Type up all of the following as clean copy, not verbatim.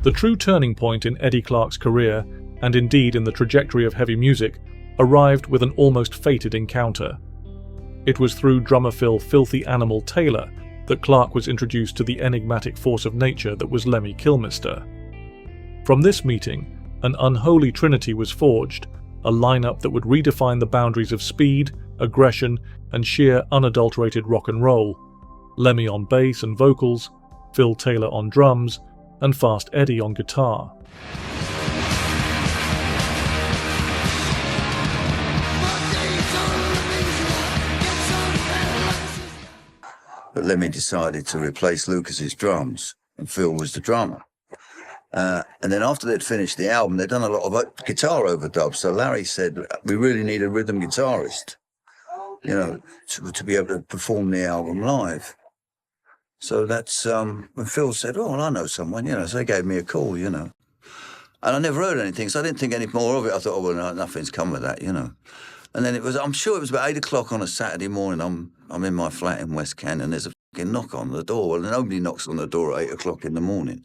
The true turning point in Eddie Clarke's career, and indeed in the trajectory of heavy music, arrived with an almost fated encounter. It was through drummer Phil "Filthy Animal" Taylor that Clarke was introduced to the enigmatic force of nature that was Lemmy Kilmister. From this meeting, an unholy trinity was forged, a lineup that would redefine the boundaries of speed, aggression, and sheer unadulterated rock and roll. Lemmy on bass and vocals, Phil Taylor on drums, and Fast Eddie on guitar. But Lemmy decided to replace Lucas's drums, and Phil was the drummer. And then after they'd finished the album, they'd done a lot of guitar overdubs. So Larry said, we really need a rhythm guitarist, you know, to be able to perform the album live. So that's when Phil said, oh, well, I know someone, you know, so they gave me a call, you know. And I never heard anything, so I didn't think any more of it. I thought, oh, well, no, nothing's come of that, you know. And then I'm sure it was about 8 o'clock on a Saturday morning. I'm in my flat in West Kent, and there's a fucking knock on the door. Well, nobody knocks on the door at 8 o'clock in the morning.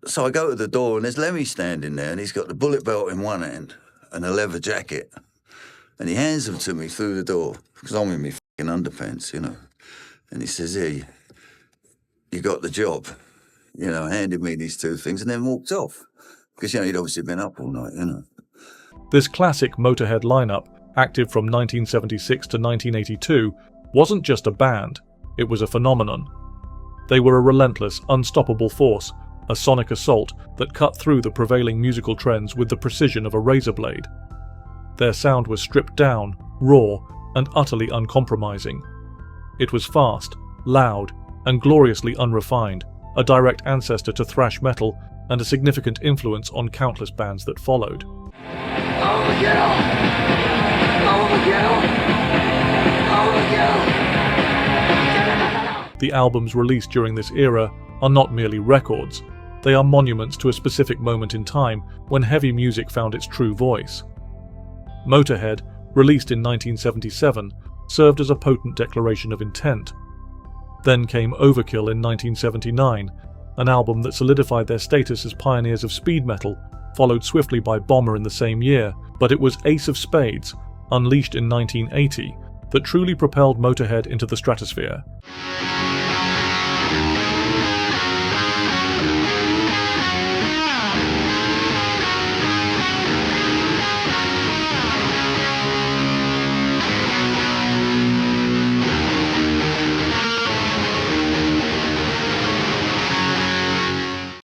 So I go to the door, and there's Lemmy standing there, and he's got the bullet belt in one hand and a leather jacket. And he hands them to me through the door, because I'm in my fucking underpants, you know. And he says, here, you got the job. You know, handed me these two things and then walked off. Because, you know, he'd obviously been up all night, you know. This classic Motorhead lineup, active from 1976 to 1982, wasn't just a band, it was a phenomenon. They were a relentless, unstoppable force, a sonic assault that cut through the prevailing musical trends with the precision of a razor blade. Their sound was stripped down, raw, and utterly uncompromising. It was fast, loud, and gloriously unrefined, a direct ancestor to thrash metal and a significant influence on countless bands that followed. The albums released during this era are not merely records, they are monuments to a specific moment in time when heavy music found its true voice. Motorhead, released in 1977, served as a potent declaration of intent. Then came Overkill in 1979, an album that solidified their status as pioneers of speed metal, followed swiftly by Bomber in the same year, but it was Ace of Spades, unleashed in 1980, that truly propelled Motorhead into the stratosphere.